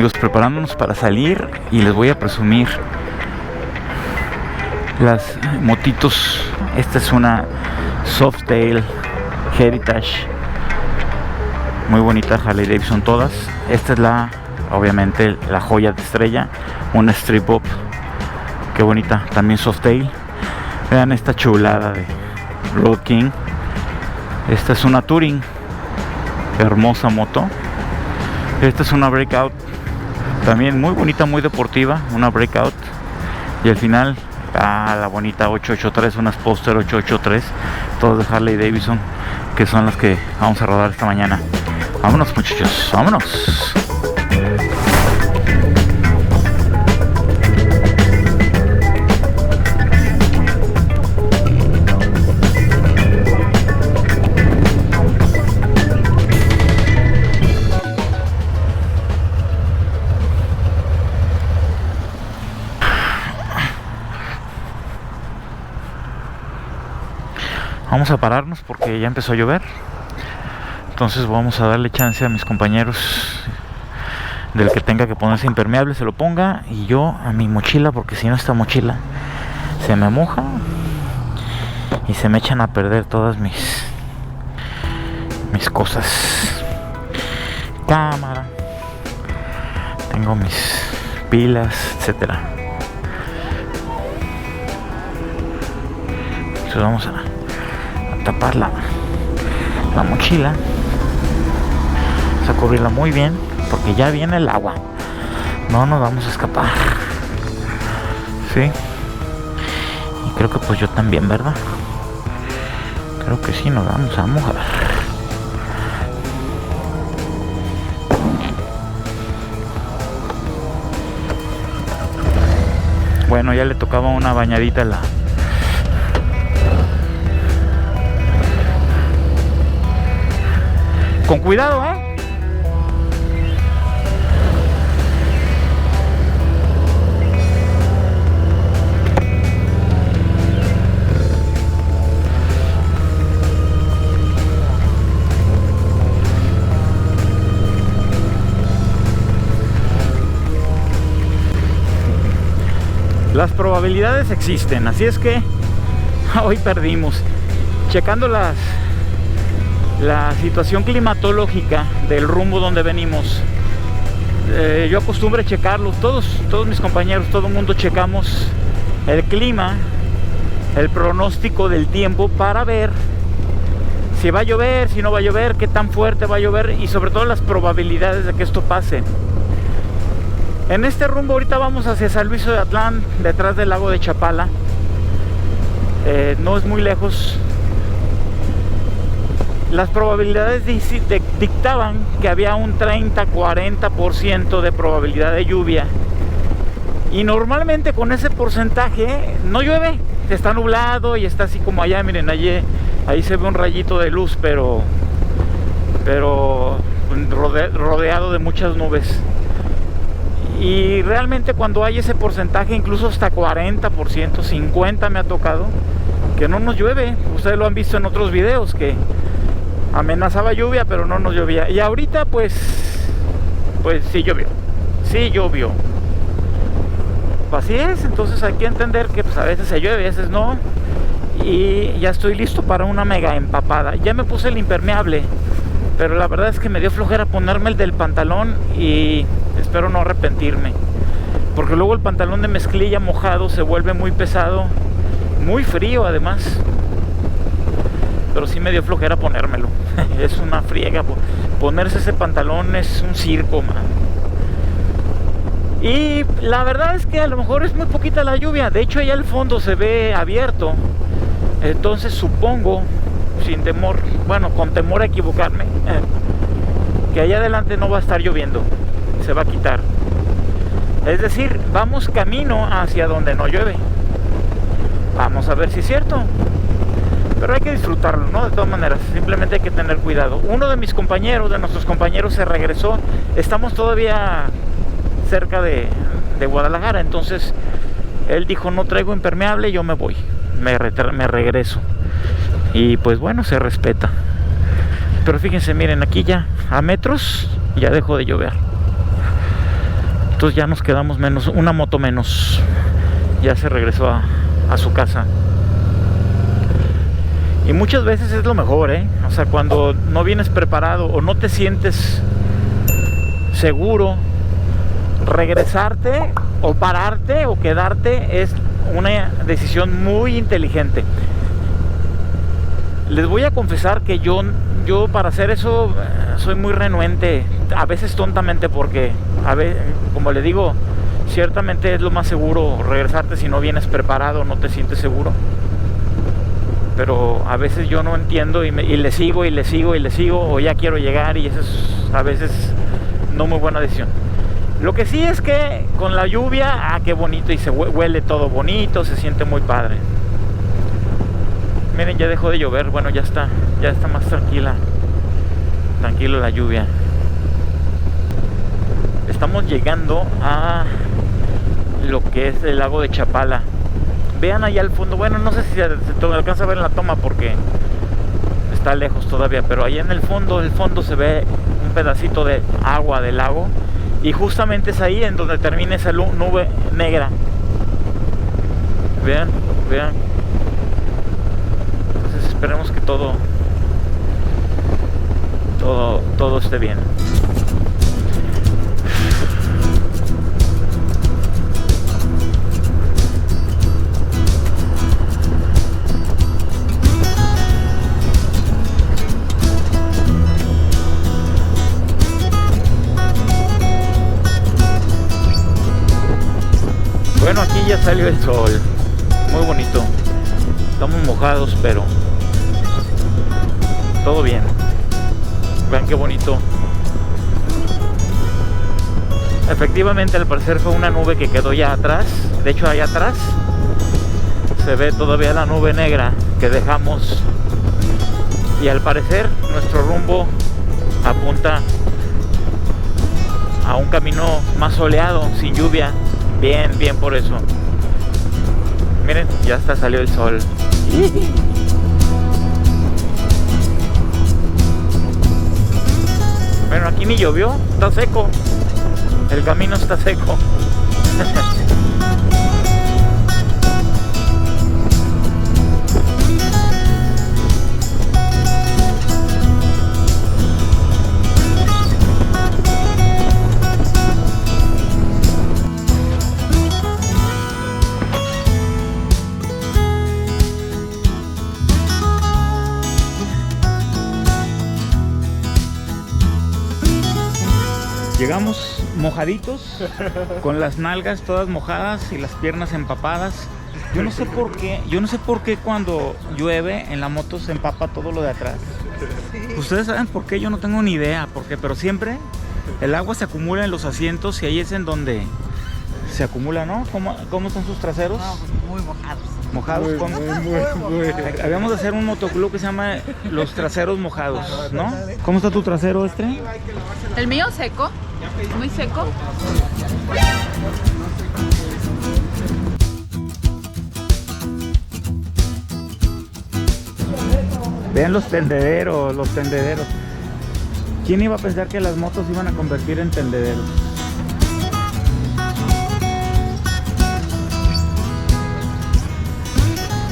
amigos, preparándonos para salir y les voy a presumir las motitos. Esta es una Softail Heritage, muy bonita, Harley Davidson todas. Esta es obviamente la joya de estrella, una Strip Up, qué bonita, también Softail. Vean esta chulada de Road King. Esta es una Touring, hermosa moto. Esta es una Breakout, también muy bonita, muy deportiva, una Breakout. Y al final, la bonita 883, una Poster 883, todas de Harley Davidson, que son las que vamos a rodar esta mañana. Vámonos, muchachos, vámonos. Vamos a pararnos porque ya empezó a llover. Entonces vamos a darle chance a mis compañeros, del que tenga que ponerse impermeable se lo ponga, y yo a mi mochila, porque si no esta mochila se me moja y se me echan a perder todas mis cosas. Cámara, tengo mis pilas, etcétera. Entonces vamos a tapar la mochila, vamos a cubrirla muy bien porque ya viene el agua, no nos vamos a escapar, sí, y creo que pues yo también, ¿verdad? Creo que sí nos vamos a mojar. Bueno, ya le tocaba una bañadita a con cuidado, Las probabilidades existen, así es que hoy perdimos. Checando la situación climatológica del rumbo donde venimos, yo acostumbro a checarlo, todos mis compañeros, todo el mundo checamos el clima, el pronóstico del tiempo, para ver si va a llover, si no va a llover, qué tan fuerte va a llover, y sobre todo las probabilidades de que esto pase. En este rumbo ahorita vamos hacia San Luis de Atlán, detrás del lago de Chapala. No es muy lejos. Las probabilidades dictaban que había un 30-40% de probabilidad de lluvia. Y normalmente con ese porcentaje no llueve. Está nublado y está así como allá, miren, ahí se ve un rayito de luz, pero rodeado de muchas nubes. Y realmente cuando hay ese porcentaje, incluso hasta 40%, 50% me ha tocado, que no nos llueve. Ustedes lo han visto en otros videos, que amenazaba lluvia, pero no nos llovía. Y ahorita pues sí llovió. Así es, entonces hay que entender que pues a veces se llueve, a veces no. Y ya estoy listo para una mega empapada. Ya me puse el impermeable, pero la verdad es que me dio flojera ponerme el del pantalón, y espero no arrepentirme, porque luego el pantalón de mezclilla mojado se vuelve muy pesado, muy frío además. Pero sí me dio flojera ponérmelo. Es una friega. Ponerse ese pantalón es un circo, man. Y la verdad es que a lo mejor es muy poquita la lluvia. De hecho, allá al fondo se ve abierto. Entonces supongo, sin temor, bueno, con temor a equivocarme, que allá adelante no va a estar lloviendo. Se va a quitar. Es decir, vamos camino hacia donde no llueve. Vamos a ver si es cierto. Pero hay que disfrutarlo, ¿no? De todas maneras, simplemente hay que tener cuidado. Uno de nuestros compañeros se regresó. Estamos todavía cerca de Guadalajara, entonces él dijo: no traigo impermeable, yo me voy, me regreso. Y pues bueno, se respeta. Pero fíjense, miren, aquí ya a metros ya dejó de llover. Entonces ya nos quedamos menos, una moto menos. Ya se regresó a su casa. Y muchas veces es lo mejor, o sea, cuando no vienes preparado o no te sientes seguro, regresarte o pararte o quedarte es una decisión muy inteligente. Les voy a confesar que yo para hacer eso soy muy renuente, a veces tontamente, porque a veces, como le digo, ciertamente es lo más seguro regresarte si no vienes preparado, no te sientes seguro. Pero a veces yo no entiendo y le sigo, o ya quiero llegar, y eso es a veces no muy buena decisión. Lo que sí es que con la lluvia, qué bonito, y se huele todo bonito, se siente muy padre. Miren, ya dejó de llover, bueno, ya está más tranquilo la lluvia. Estamos llegando a lo que es el lago de Chapala. Vean allá al fondo, bueno, no sé si se alcanza a ver en la toma porque está lejos todavía, pero allá en el fondo se ve un pedacito de agua del lago, y justamente es ahí en donde termina esa nube negra. Vean. Entonces esperemos que todo esté bien. Bueno, aquí ya salió el sol, muy bonito. Estamos mojados, pero todo bien. Vean qué bonito. Efectivamente, al parecer fue una nube que quedó ya atrás. De hecho, allá atrás se ve todavía la nube negra que dejamos, y al parecer nuestro rumbo apunta a un camino más soleado, sin lluvia. Bien por eso. Miren, ya hasta salió el sol. Bueno, aquí ni llovió, está seco. El camino está seco. Llegamos mojaditos, con las nalgas todas mojadas y las piernas empapadas. Yo no sé por qué cuando llueve en la moto se empapa todo lo de atrás. Ustedes saben por qué, yo no tengo ni idea por qué, pero siempre el agua se acumula en los asientos y ahí es en donde se acumula, ¿no? ¿Cómo están sus traseros? No, pues muy mojados. ¿Mojados? Muy. Habíamos de hacer un motoclub que se llama Los Traseros Mojados, ¿no? ¿Cómo está tu trasero, El mío seco, muy seco. Vean los tendederos. ¿Quién iba a pensar que las motos iban a convertir en tendederos?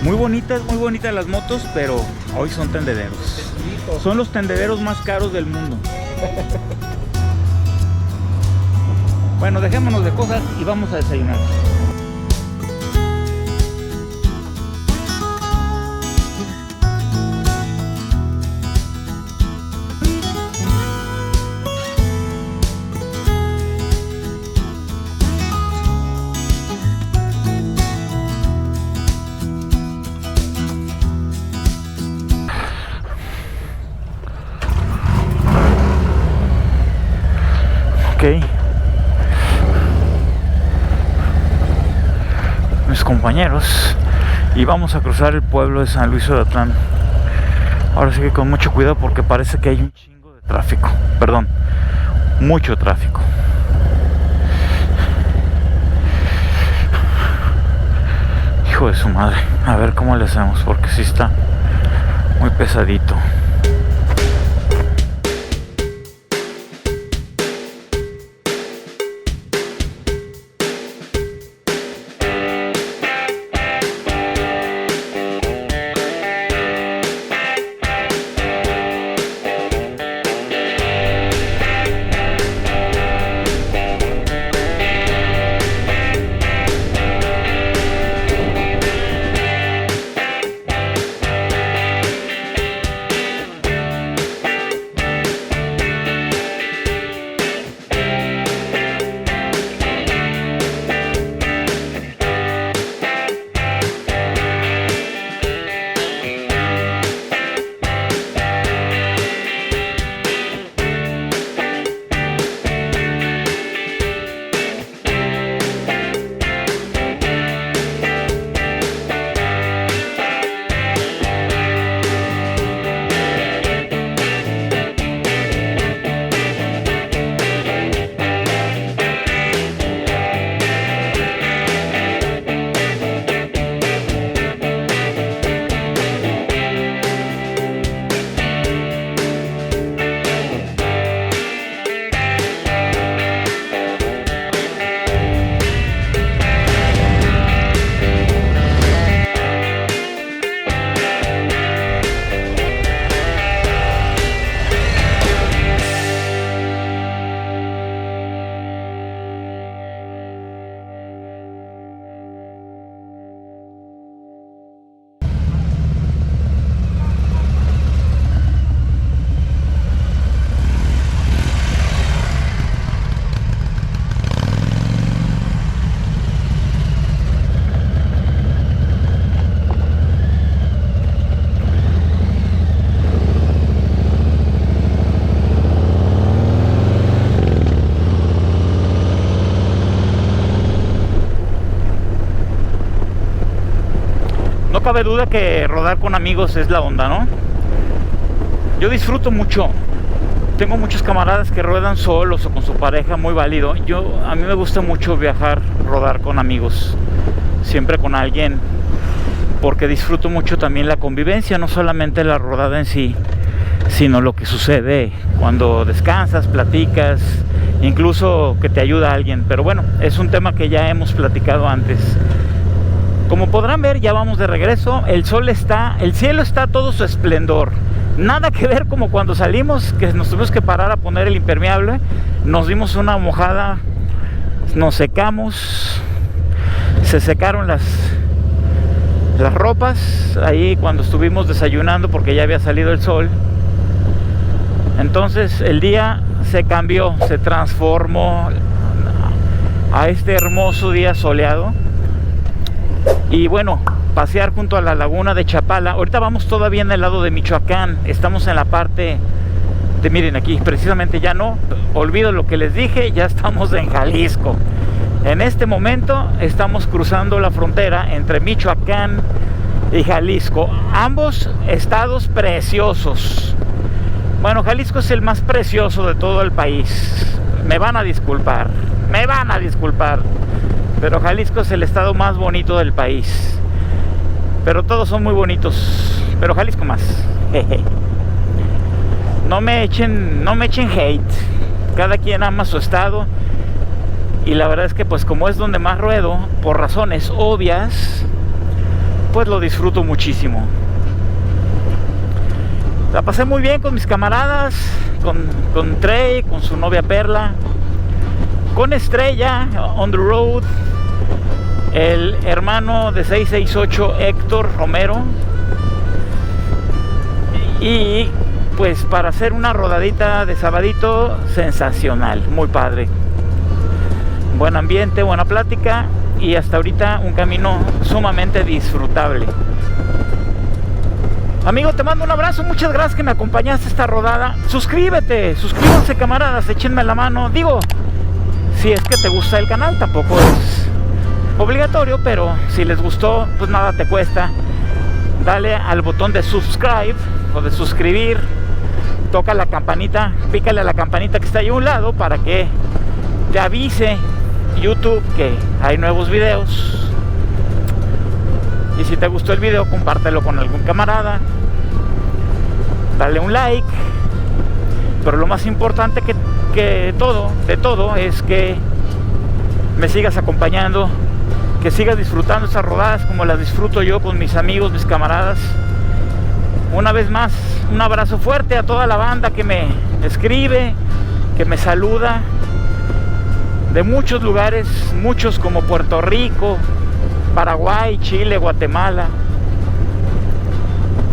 Muy bonitas las motos, pero hoy son tendederos. Son los tendederos más caros del mundo. Bueno, dejémonos de cosas y vamos a desayunar. Mis compañeros, y vamos a cruzar el pueblo de San Luis Odatlán. Ahora sí que con mucho cuidado porque parece que hay un chingo de tráfico, mucho tráfico. Hijo de su madre, a ver cómo le hacemos porque sí está muy pesadito. cabe duda que rodar con amigos es la onda, ¿no? Yo disfruto mucho. Tengo muchos camaradas que ruedan solos o con su pareja, muy válido. A mí me gusta mucho viajar, rodar con amigos, siempre con alguien, porque disfruto mucho también la convivencia, no solamente la rodada en sí, sino lo que sucede cuando descansas, platicas, incluso que te ayuda alguien. Pero bueno, es un tema que ya hemos platicado antes. Como podrán ver, ya vamos de regreso. El cielo está a todo su esplendor. Nada que ver como cuando salimos, que nos tuvimos que parar a poner el impermeable. Nos dimos una mojada, nos secamos, se secaron las ropas ahí cuando estuvimos desayunando, porque ya había salido el sol. Entonces el día se cambió, se transformó a este hermoso día soleado. Y bueno, pasear junto a la laguna de Chapala. Ahorita vamos todavía en el lado de Michoacán. Estamos en la parte de, miren aquí, precisamente ya no, olvido lo que les dije, ya estamos en Jalisco. En este momento estamos cruzando la frontera entre Michoacán y Jalisco. Ambos estados preciosos. Bueno, Jalisco es el más precioso de todo el país. Me van a disculpar, pero Jalisco es el estado más bonito del país. Pero todos son muy bonitos, pero Jalisco más. No me echen hate. Cada quien ama su estado. Y la verdad es que pues como es donde más ruedo, por razones obvias, pues lo disfruto muchísimo. La pasé muy bien con mis camaradas, con Trey, con su novia Perla, con Estrella, on the road, el hermano de 668 Héctor Romero. Y pues para hacer una rodadita de sabadito sensacional, muy padre. Buen ambiente, buena plática y hasta ahorita un camino sumamente disfrutable. Amigo, te mando un abrazo, muchas gracias que me acompañaste esta rodada. Suscríbete, suscríbanse camaradas, échenme la mano. Digo, si es que te gusta el canal, tampoco es obligatorio, pero si les gustó, pues nada te cuesta. Dale al botón de subscribe o de suscribir, toca la campanita, pícale a la campanita que está ahí a un lado para que te avise YouTube que hay nuevos videos. Y si te gustó el video, compártelo con algún camarada, dale un like. Pero lo más importante de todo es que me sigas acompañando, que sigas disfrutando estas rodadas como las disfruto yo con mis amigos, mis camaradas. Una vez más, un abrazo fuerte a toda la banda que me escribe, que me saluda de muchos lugares, muchos como Puerto Rico, Paraguay, Chile, Guatemala.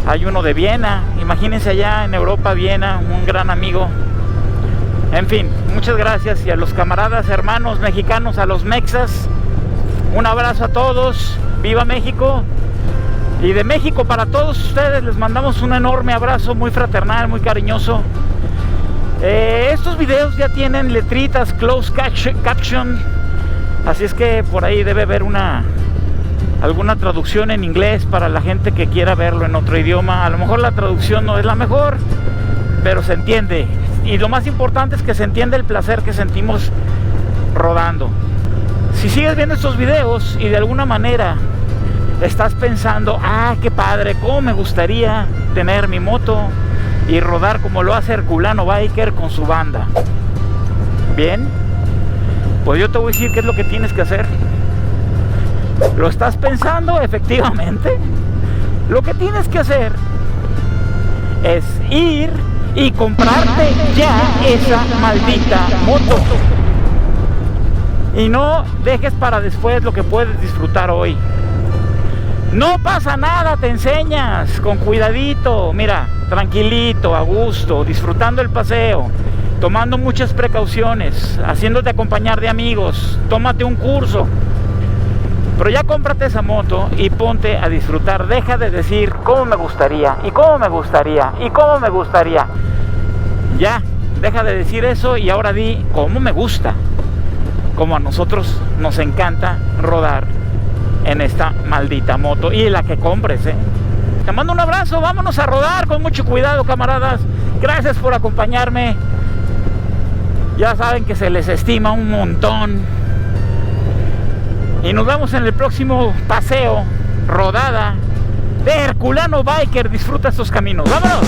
Hay uno de Viena, imagínense allá en Europa, Viena, un gran amigo. En fin, muchas gracias. Y a los camaradas, hermanos mexicanos, a los mexas, un abrazo a todos. ¡Viva México! Y de México para todos ustedes les mandamos un enorme abrazo, muy fraternal, muy cariñoso. Estos videos ya tienen letritas, closed caption, así es que por ahí debe haber alguna traducción en inglés para la gente que quiera verlo en otro idioma. A lo mejor la traducción no es la mejor, pero se entiende. Y lo más importante es que se entiende el placer que sentimos rodando. Si sigues viendo estos videos y de alguna manera estás pensando, qué padre, cómo me gustaría tener mi moto y rodar como lo hace Herculano Biker con su banda. Bien, pues yo te voy a decir qué es lo que tienes que hacer. ¿Lo estás pensando? Efectivamente. Lo que tienes que hacer es ir y comprarte ya esa maldita moto. Y no dejes para después lo que puedes disfrutar hoy. No pasa nada, te enseñas con cuidadito, mira, tranquilito, a gusto, disfrutando el paseo, tomando muchas precauciones, haciéndote acompañar de amigos. Tómate un curso. Pero ya cómprate esa moto y ponte a disfrutar. Deja de decir cómo me gustaría, y cómo me gustaría, y cómo me gustaría. Ya, deja de decir eso y ahora di cómo me gusta. Como a nosotros nos encanta rodar en esta maldita moto y la que compres, Te mando un abrazo, vámonos a rodar con mucho cuidado, camaradas. Gracias por acompañarme. Ya saben que se les estima un montón. Y nos vemos en el próximo paseo, rodada de Herculano Biker. Disfruta estos caminos. ¡Vámonos!